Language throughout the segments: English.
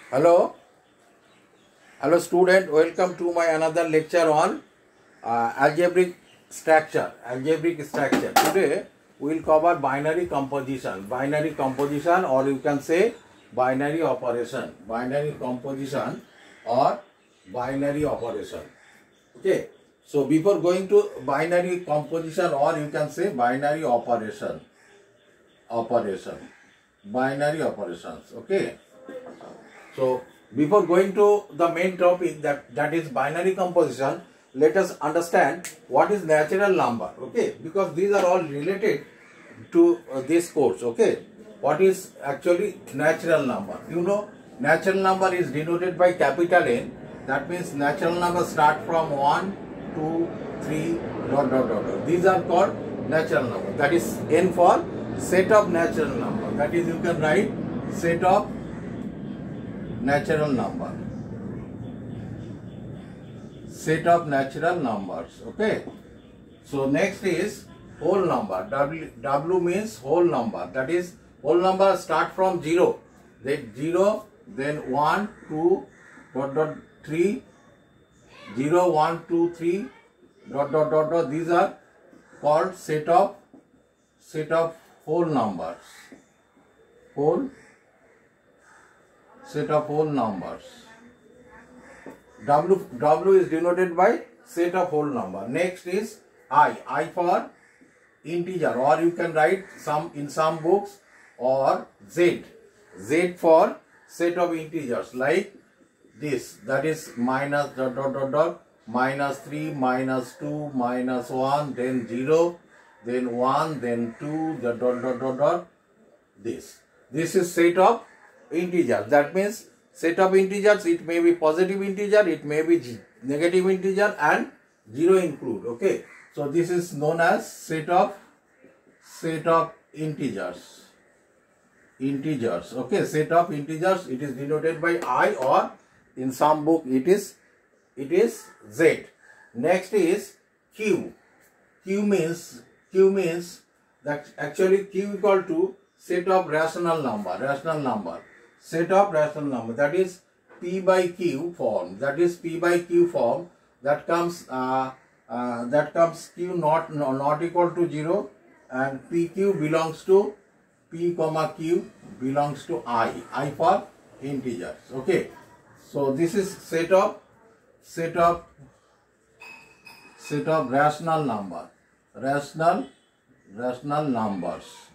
Hello, hello student. Welcome to my another lecture on algebraic structure. Algebraic structure. Today we will cover binary composition. Binary composition, or you can say binary operation. Binary composition or binary operation. Okay. So before going to binary composition, or you can say binary operation. Binary operations. Okay. So before going to the main topic, that is binary composition, let us understand what is natural number. Okay, because these are all related to this course. Okay, what is actually natural number? You know, natural number is denoted by capital N. That means natural number start from 1, 2, 3, ... These are called natural number. That is N for set of natural number. That is, you can write set of natural number. Set of natural numbers. Okay. So next is whole number. W means whole number. That is, whole number start from 0. Then 0, then 1, 2, ... 3, 0, 1, 2, 3, ... These are called set of whole numbers. Set of whole numbers. W is denoted by set of whole number. Next is I for integer, or you can write in some books, or Z for set of integers, like this. That is minus ... minus 3, minus 2, minus 1, then 0, then 1, then 2, ... This is set of integers. That means set of integers, it may be positive integer, it may be negative integer, and 0 include. Okay, so this is known as set of integers. Okay, set of integers, it is denoted by I, or in some book it is Z. Next is Q. Q means that actually Q equal to set of rational number. Set of rational number, that is P by Q form. That is P by Q form. That comes Q not equal to 0, and PQ belongs to P comma Q belongs to I for integers. Okay, so this is set of rational number. Rational numbers.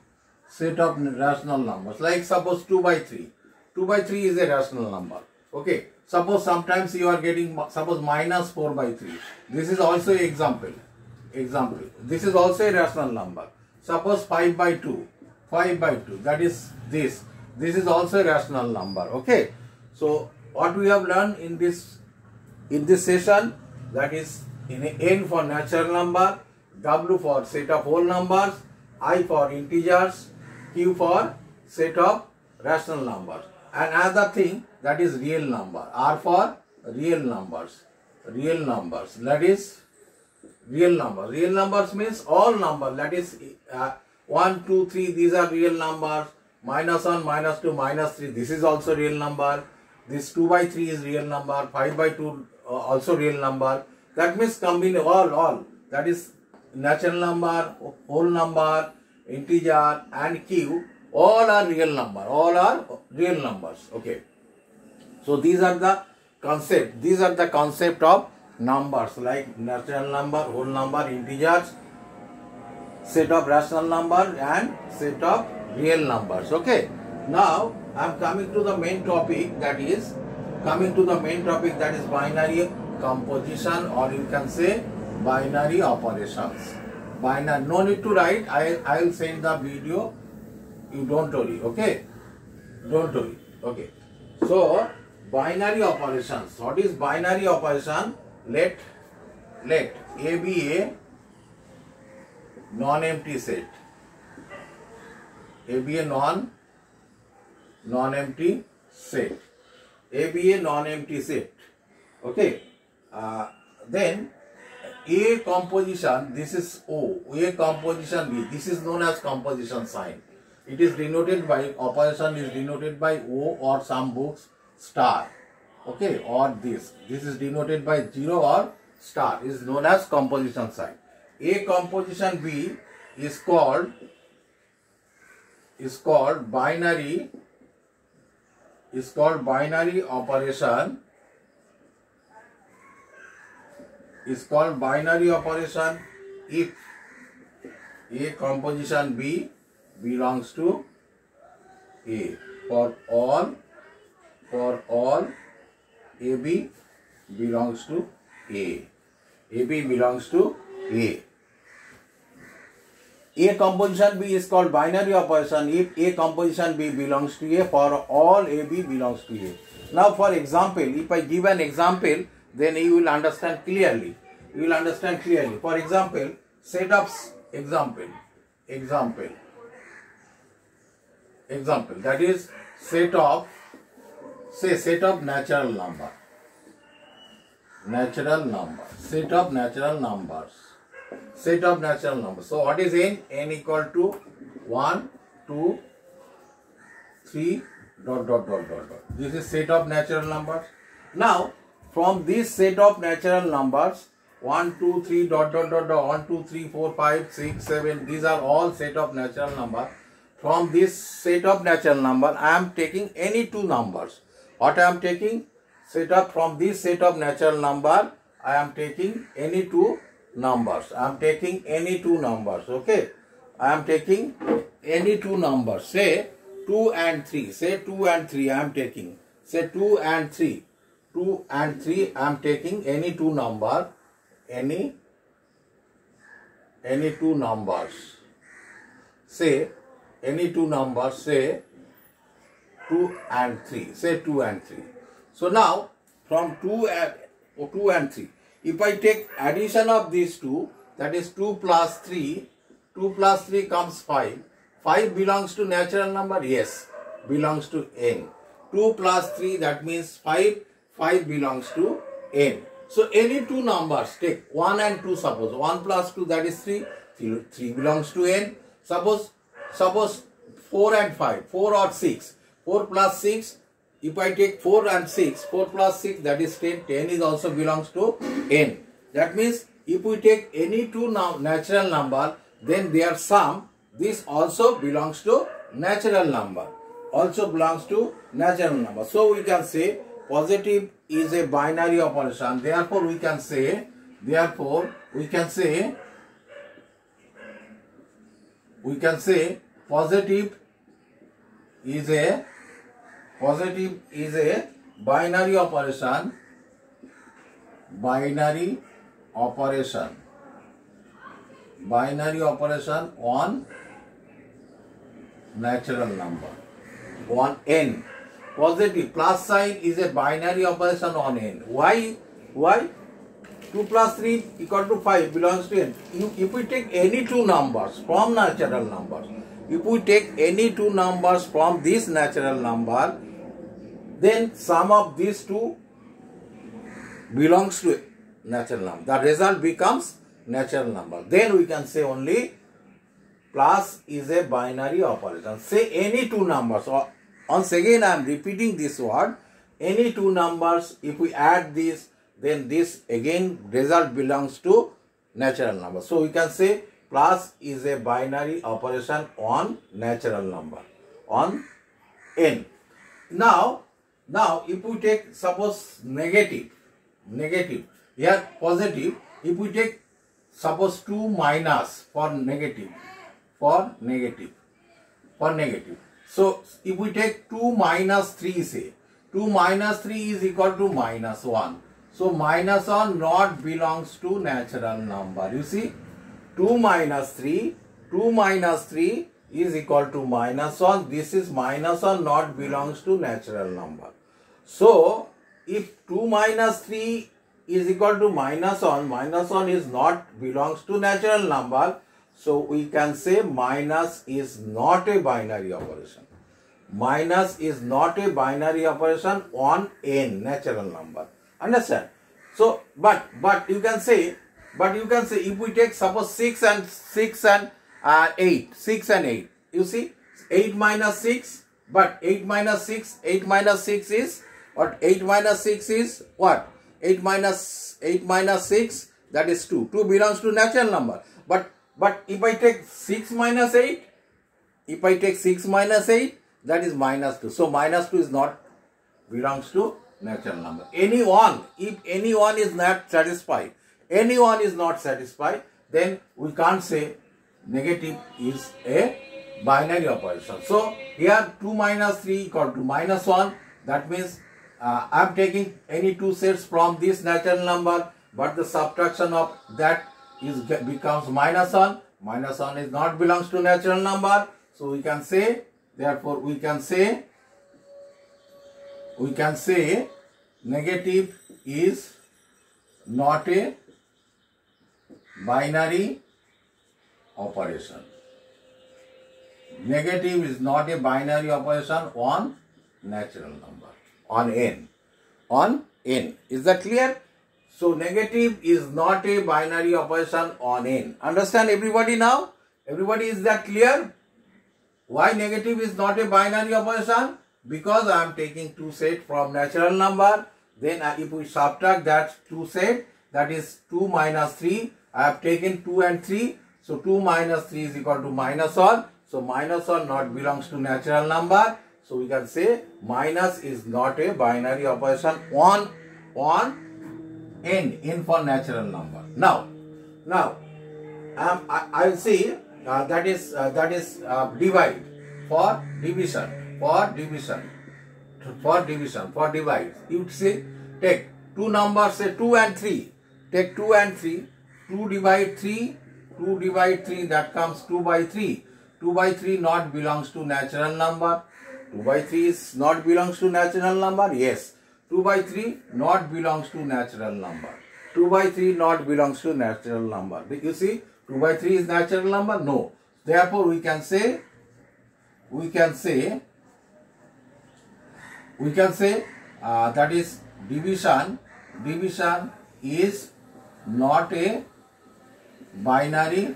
Set of rational numbers. Like suppose 2 by 3. 2 by 3 is a rational number. Okay. Suppose sometimes you are getting, suppose minus 4 by 3. This is also example. This is also a rational number. Suppose 5 by 2. That is this. This is also a rational number. Okay. So what we have learned in this session, that is N for natural number, W for set of whole numbers, I for integers, Q for set of rational numbers. And another thing, that is real number. R for real numbers. That is real number. Real numbers means all numbers. That is 1, 2, 3. These are real numbers. Minus 1, minus 2, minus 3. This is also real number. This 2 by 3 is real number. 5 by 2 also real number. That means combine all. That is natural number, whole number, integer, and Q. All are real numbers. Okay. So these are the concept of numbers, like natural number, whole number, integers, set of rational number, and set of real numbers. Okay. Now I am coming to the main topic, that is binary composition, or you can say binary operations. No need to write. I will send the video. You don't worry. Okay. Okay. So binary operations. What is binary operation? Let A be a non-empty set. A be a non-empty set. Okay. Then A composition, this is O. A composition B. This is known as composition sign. It is denoted by, operation is denoted by O, or some books star. Okay, or this is denoted by 0 or star, is known as composition sign. A composition B is called binary operation, if A composition B belongs to A. For all AB belongs to A. AB belongs to A. A composition B is called binary operation if A composition B belongs to A, for all AB belongs to A. Now for example, if I give an example, then you will understand clearly. For example, set of example, that is set of natural number. So what is n? N equal to 1, 2, 3, ... This is set of natural numbers. Now from this set of natural numbers, 1, 2, 3, ... 1, 2, 3, 4, 5, 6, 7, these are all set of natural numbers. From this set of natural number, I am taking any two numbers. What I am taking? From this set of natural number, I am taking any two numbers. Okay, I am taking any two numbers. Say 2 and 3. I am taking. Say 2 and 3. I am taking any two number. Any two numbers. Say any two numbers. Say 2 and 3. So now from 2 and 3, if I take addition of these two, that is 2 plus 3. 2 plus 3 comes 5. 5 belongs to natural number? Yes, belongs to n. 2 plus 3, that means 5. 5 belongs to n. So any two numbers, take 1 and 2, suppose 1 plus 2, that is 3. 3 belongs to n. Suppose 4 and 5, 4 or 6. 4 plus 6, if I take 4 and 6, 4 plus 6, that is 10. 10 is also belongs to n. That means if we take any two natural number, then their sum, this also belongs to natural number. So we can say positive is a binary operation. Therefore we can say positive is a binary operation on natural number, on n. Positive plus sign is a binary operation on n. Why? 2 plus 3 equal to 5 belongs to n. If we take any two numbers from natural numbers, from this natural number, then sum of these two belongs to natural number. The result becomes natural number. Then we can say only plus is a binary operation. Say any two numbers. Once again I am repeating this word. Any two numbers, if we add this, then this again result belongs to natural number. So we can say plus is a binary operation on natural number, on n. Now if we take suppose negative, here positive, if we take suppose 2 minus for negative. So if we take 2 minus 3, say 2 minus 3 is equal to minus 1. So minus 1 not belongs to natural number. You see, 2 minus 3 is equal to minus 1. This is minus 1 not belongs to natural number. So if 2 minus 3 is equal to minus 1 is not belongs to natural number. So we can say minus is not a binary operation. Minus is not a binary operation on n, natural number. Understand? So, but you can say if we take suppose 6 and 8, you see 8 minus 6, but 8 minus 6 is What 8 minus 6 is what? 8 minus 6, that is 2. 2 belongs to natural number. But if I take 6 minus 8, that is minus 2. So minus 2 is not belongs to natural number. If anyone is not satisfied, then we can't say negative is a binary operation. So here 2 minus 3 equal to minus 1. That means I am taking any two sets from this natural number, but the subtraction of that becomes minus 1. Minus 1 is not belongs to natural number. So we can say, therefore we can say negative is not a binary operation. Negative is not a binary operation on natural number, on n. Is that clear? So negative is not a binary operation on n. Understand everybody now? Everybody, is that clear? Why negative is not a binary operation? Because I am taking two set from natural number. Then if we subtract that two set, that is 2 minus 3. I have taken 2 and 3. So 2 minus 3 is equal to minus 1. So minus 1 not belongs to natural number. So we can say minus is not a binary operation on n for natural number. Now I will see that is divide for division. For divide, you would say take two numbers, say 2 and 3. Take 2 and 3. 2 divide 3. That comes 2 by 3. 2 by 3 not belongs to natural number. 2 by 3 is not belongs to natural number. Yes. 2 by 3 not belongs to natural number. 2 by 3 not belongs to natural number. You see, 2 by 3 is natural number? No. Therefore, we can say that is division is not a binary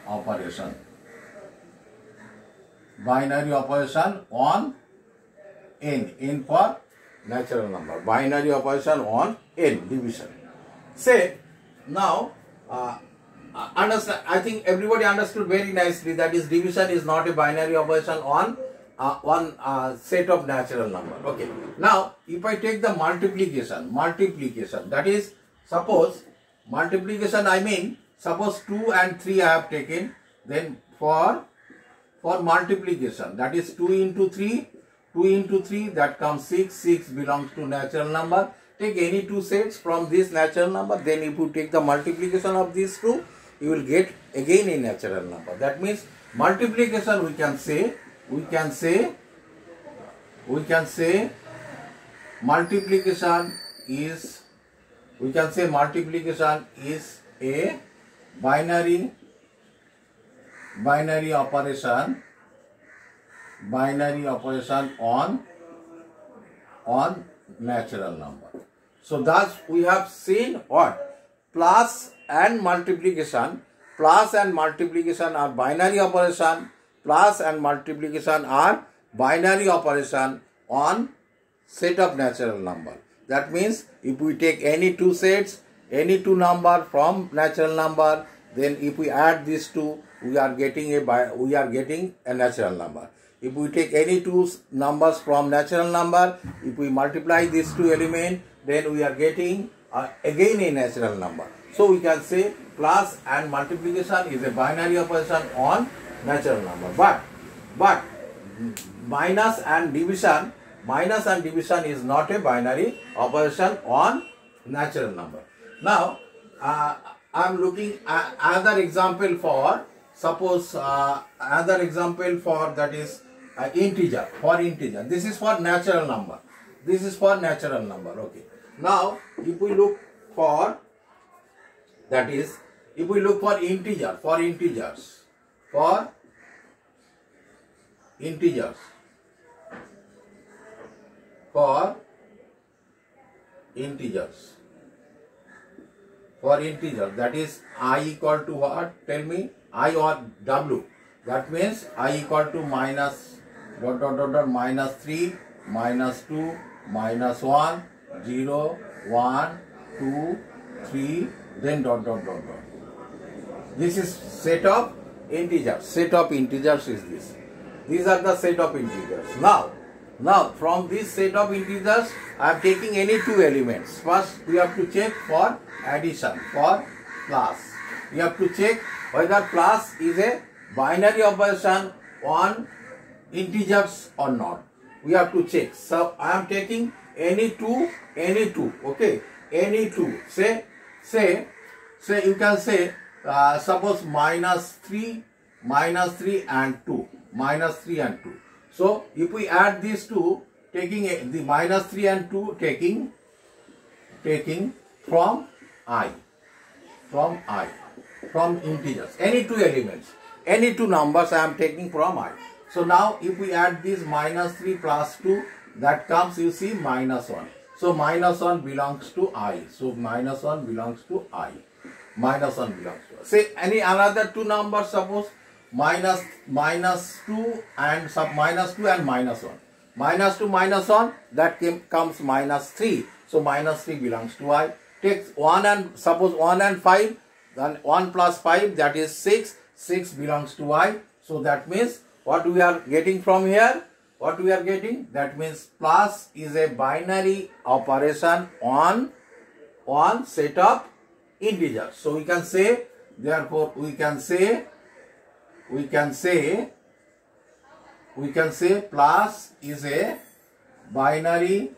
operation. Binary operation on n for natural number. Binary operation on n, division. Say now, understand. I think everybody understood very nicely that is division is not a binary operation on one set of natural number. Okay. Now, if I take the multiplication, that is, suppose multiplication, I mean, suppose 2 and 3 I have taken, then for multiplication, that is 2 into 3, that comes 6, 6 belongs to natural number. Take any two sets from this natural number, then if you take the multiplication of these two, you will get again a natural number. That means multiplication we can say multiplication is a binary operation on natural number. So thus we have seen what? Plus and multiplication are binary operation. Plus and multiplication are binary operation on set of natural number. That means if we take any two sets, any two number from natural number, then if we add these two, we are getting a natural number. If we take any two numbers from natural number, if we multiply these two elements, then we are getting again a natural number. So we can say plus and multiplication is a binary operation on natural number. But minus and division is not a binary operation on natural number. Now I am looking at another example for, suppose another example for, that is integer. For integer, this is for natural number. Okay. Now if we look for, that is, if we look for integers, for integers, that is I equal to what? Tell me, I or w. That means I equal to minus ... minus 3 minus 2, minus 1, 0, 1, 2, 3, then dot dot dot dot. This is set of integers. Set of integers is this. These are the set of integers. Now from this set of integers, I am taking any two elements. First, we have to check for addition, for plus. We have to check whether plus is a binary operation on integers or not. We have to check. So I am taking any two, okay, any two. Say you can say suppose minus 3 and 2, minus 3 and 2. So if we add these two, taking the minus 3 and 2, taking from integers, any two elements, any two numbers I am taking from I. So now if we add this minus 3 plus 2, that comes, you see, minus 1. So minus 1 belongs to I. So minus 1 belongs to I. Minus 1 belongs to I. Say any another two numbers, suppose minus 2 and minus 1. Minus 2 minus 1, that comes minus 3. So minus 3 belongs to I. Take 1 and suppose 1 and 5, then 1 plus 5, that is 6. 6 belongs to I. So that means what we are getting from here? What we are getting? That means plus is a binary operation on set of integers. So we can say, therefore we can say plus is a binary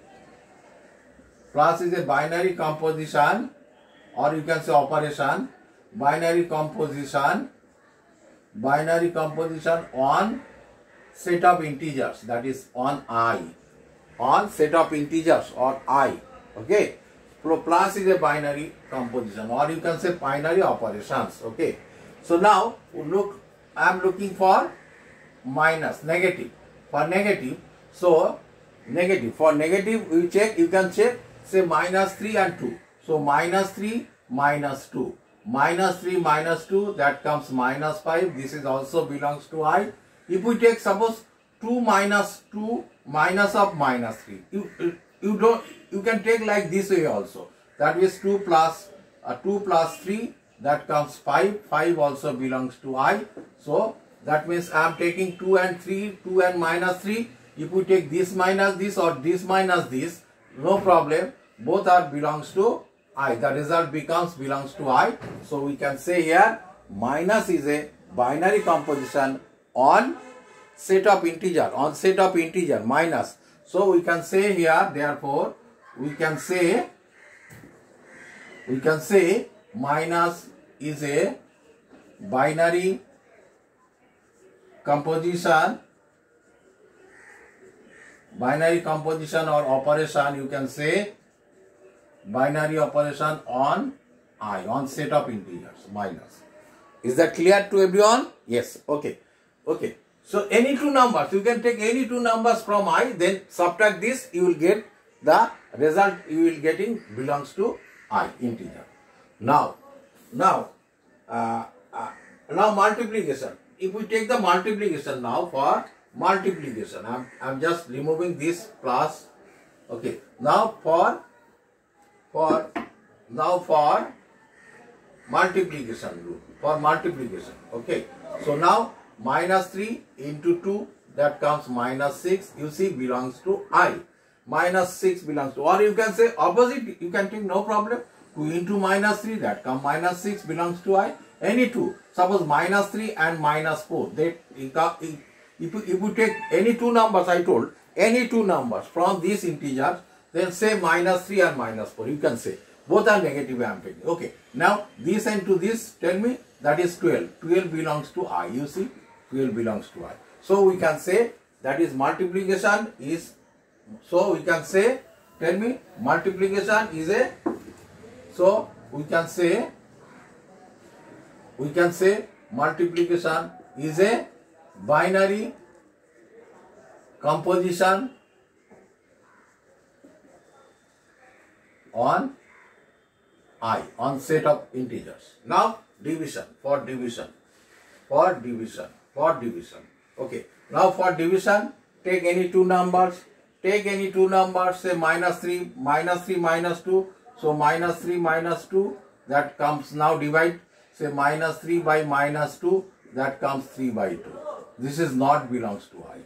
composition, or you can say operation, binary composition on set of integers, that is on I, on set of integers or I. Okay, so plus is a binary composition, or you can say binary operations. Okay, so now look, I am looking for minus, negative. For negative, so negative, for negative we check, you can check, say minus 3 and 2. So minus 3 minus 2, minus 3 minus 2, that comes minus 5. This is also belongs to I. If we take suppose 2 minus 2 minus of minus 3, you can take like this way also. That is 2 plus 3, that comes 5. 5 also belongs to I. So that means I am taking 2 and 3, 2 and minus 3. If we take this minus this or this minus this, no problem. Both are belongs to I. The result belongs to I. So we can say here minus is a binary composition on set of integer, minus. So we can say here, therefore we can say minus is a binary composition or operation, you can say binary operation on I, on set of integers, minus. Is that clear to everyone? Yes. Okay. So any two numbers, you can take any two numbers from I, then subtract this, you will get the result you will getting belongs to I, integer. Now multiplication. If we take the multiplication now, for multiplication, I'm just removing this plus. Okay. Now for multiplication rule. For multiplication. Okay. So now minus 3 into 2, that comes minus 6. You see, belongs to I. Minus 6 belongs to, or you can say opposite, you can take, no problem. 2 into minus 3, that comes minus 6 belongs to I. Any two, suppose minus 3 and minus 4, if you take any two numbers, I told, any two numbers from these integers, then say minus 3 and minus 4, you can say. Both are negative, I am taking. Okay, now this and to this, tell me, that is 12. 12 belongs to I, you see, 12 belongs to I. So we can say that is multiplication is, so we can say, tell me, multiplication is a, so we can say multiplication is a binary composition on I, on set of integers. Now division, for division. Okay, now for division, take any two numbers. take any two numbers, say minus 3 minus 2. So minus 3 minus 2, that comes, now divide, say minus 3 by minus 2, that comes 3 by 2. This is not belongs to I.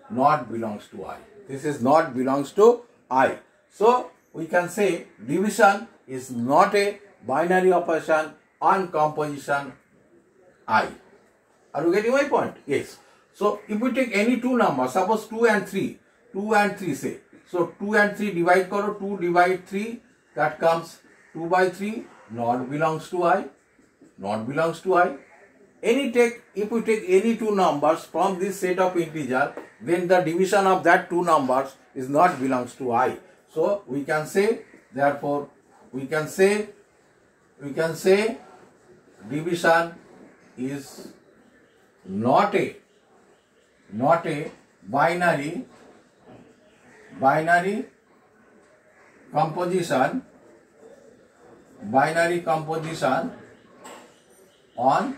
Not belongs to I. This is not belongs to I. So we can say division is not a binary operation on composition I. Are you getting my point? Yes. So if we take any two numbers, suppose 2 and 3 say. So 2 and 3 divide karo, 2 divide 3, that comes 2 by 3, not belongs to I. Not belongs to I. If we take any two numbers from this set of integer, then the division of that two numbers is not belongs to I. So we can say, therefore we can say division is not a binary composition on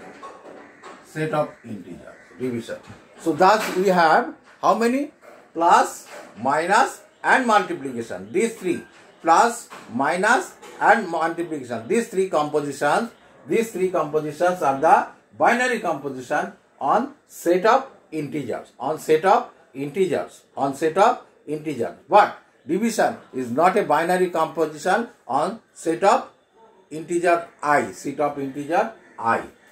set of integers. Division. So thus we have how many? Plus, minus and multiplication. These three. Plus, minus and multiplication. These three compositions are the binary composition on set of integers. But division is not a binary composition on set of integer I.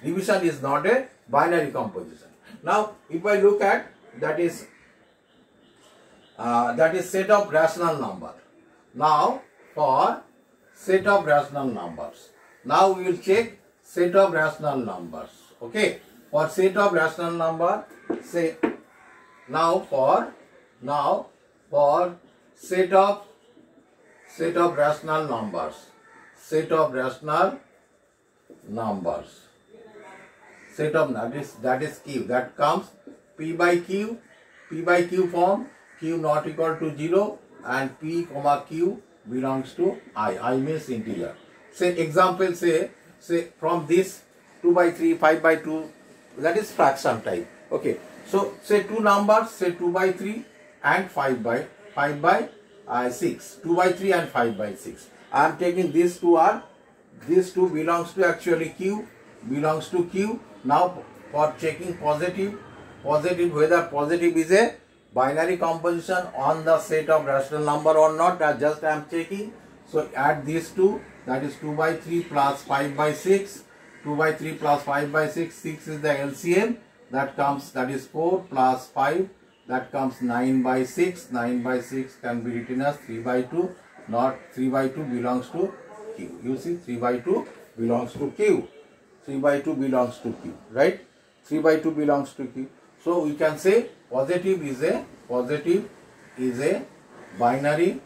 Division is not a binary composition. Now, if I look at that is set of rational number. Now, for set of rational numbers. Now we will check set of rational numbers. Okay. For set of rational number, say for set of rational numbers. Set of that is q, that comes p by q form, q not equal to 0 and p comma q belongs to I means integer. Say example, say from this 2 by 3, 5 by 2, that is fraction type. Okay, so say two numbers, say 2 by 3 and 5 by 6, 2 by 3 and 5 by 6. I am taking these two belongs to actually q, belongs to q. Now for checking positive whether positive is a binary composition on the set of rational number or not, just I am checking. So add these two, that is 2 by 3 plus 5 by 6. 2 by 3 plus 5 by 6, 6 is the LCM, that is 4 plus 5, that comes 9 by 6. 9 by 6 can be written as 3 by 2, not 3 by 2 belongs to q. You see, 3 by 2 belongs to q. 3 by 2 belongs to q, right? 3 by 2 belongs to q. So we can say positive is a binary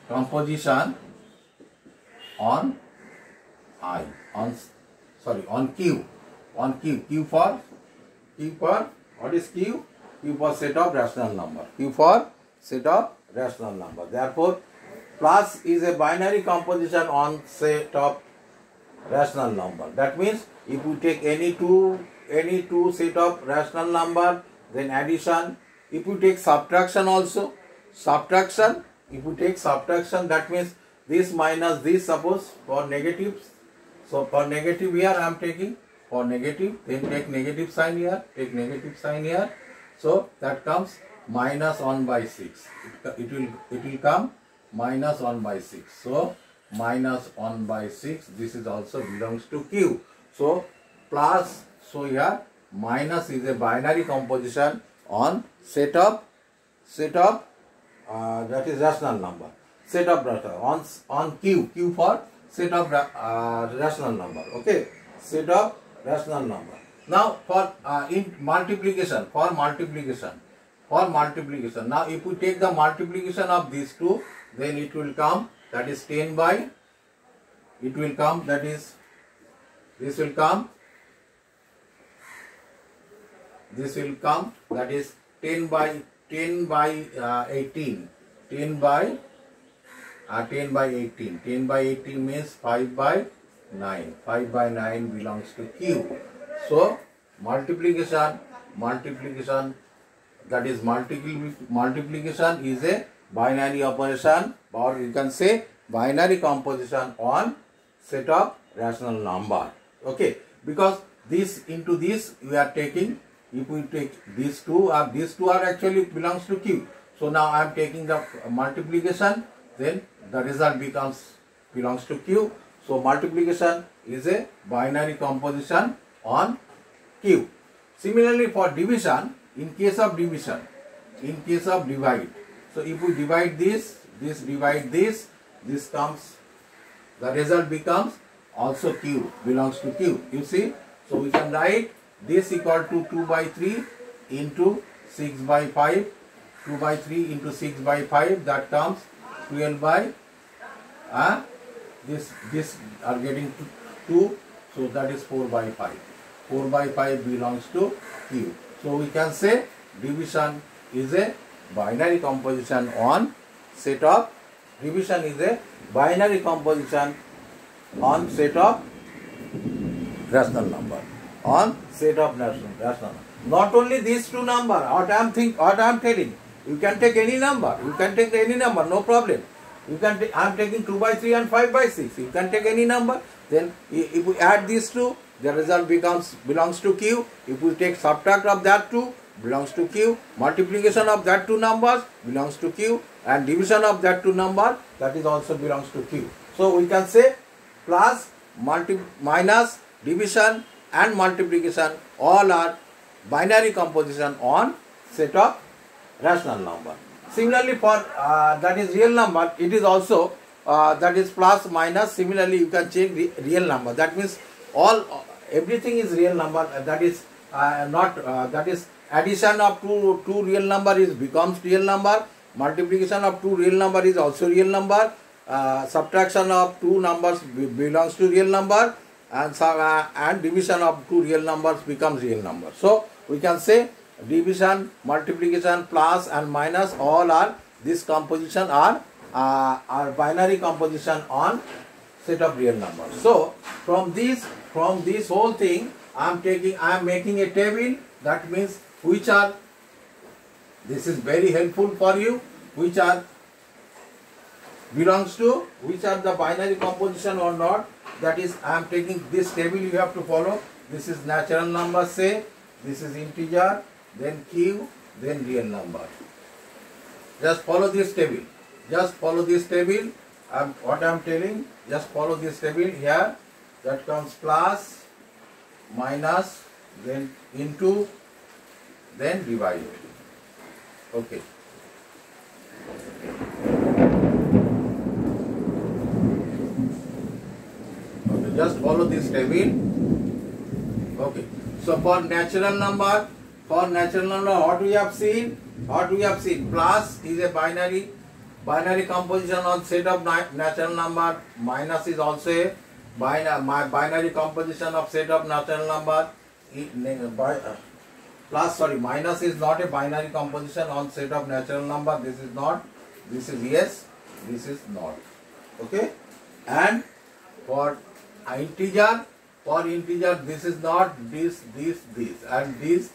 composition on q for what is q? Q for set of rational number. Therefore, plus is a binary composition on set of rational number. That means if you take any two set of rational number, then addition. If you take subtraction also, if you take subtraction, that means this minus this, suppose for negatives. So for negative here I am taking for negative, then take negative sign here, So that comes minus 1 by 6. It will come minus 1 by 6. So minus 1 by 6, this is also belongs to q. So plus, so here minus is a binary composition on set of that is rational number. Set of on q for set of rational number. Okay, set of rational number. Now for in multiplication, now if we take the multiplication of these two, then it will come, that is 10 by, it will come, that is, this will come, that is 10 by 18, 10 by 18. 10 by 18 means 5 by 9. 5 by 9 belongs to q. So multiplication that is multiplication is a binary operation, or you can say binary composition on set of rational number. Okay, because this into this we are taking, if we take these two are actually belongs to Q. So now I am taking the multiplication, then the result belongs to Q. So multiplication is a binary composition on Q. Similarly for division, in case of divide, so if we divide this divide this comes, the result becomes also Q, belongs to Q. You see, so we can write this equal to 2 by 3 into 6 by 5, 2 by 3 into 6 by 5, that comes 12 by this are getting 2, so that is 4 by 5. 4 by 5 belongs to Q. So we can say division is a binary composition on set of rational number. Not only these two number, what I am telling, you can take any number. No problem. I am taking 2 by 3 and 5 by 6. You can take any number. Then if we add these two, the result belongs to Q. If we take subtract of that two, belongs to Q. Multiplication of that two numbers belongs to Q. And division of that two number, that is also belongs to Q. So we can say plus, minus, division and multiplication all are binary composition on set of rational number. Similarly for that is real number, it is also that is plus, minus. Similarly you can check real number. That means everything is real number. That is that is addition of two real number becomes real number. Multiplication of two real number is also real number. Subtraction of two numbers belongs to real number, and division of two real numbers becomes real number. So we can say division, multiplication, plus and minus, all are this composition are binary composition on set of real numbers. So from this whole thing I am making a table. That means this is very helpful for you, which are the binary composition or not. That is, I am taking this table, you have to follow. This is natural number, say, this is integer, then Q, then real number. Just follow this table. What I am telling, just follow this table here. That comes plus, minus, then into, then divide. Okay. Just follow this table. Okay. So for natural number, what we have seen? Plus is a binary composition on set of natural number. Minus is also a binary composition of set of natural number. Minus is not a binary composition on set of natural number. This is not. This is yes. This is not. Okay. And for integer, this is not this, and this.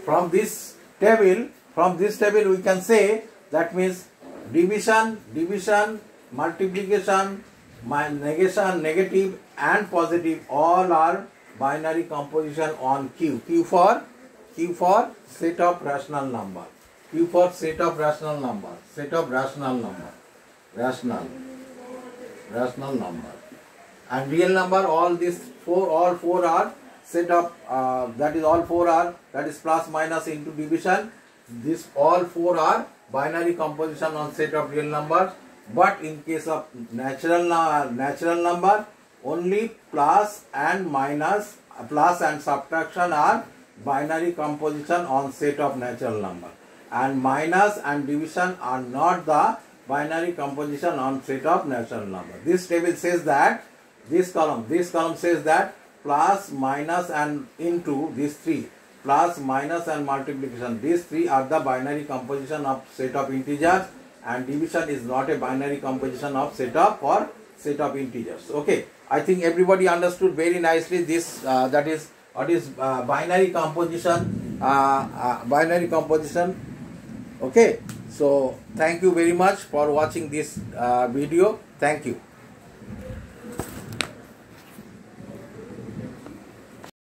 From this table we can say, that means division, multiplication, negation, negative and positive, all are binary composition on Q. Q for set of rational number. Q for set of rational number. Rational number. And real number, all four are set of that is plus, minus, into, division. This all four are binary composition on set of real numbers. But in case of natural number, only plus and minus, plus and subtraction are binary composition on set of natural number. And minus and division are not the binary composition on set of natural number. This table says that, this column says that plus, minus and into, these three, plus, minus and multiplication, these three are the binary composition of set of integers, and division is not a binary composition of set of integers. Okay, I think everybody understood very nicely this, that is what is binary composition, okay. So thank you very much for watching this video. Thank you.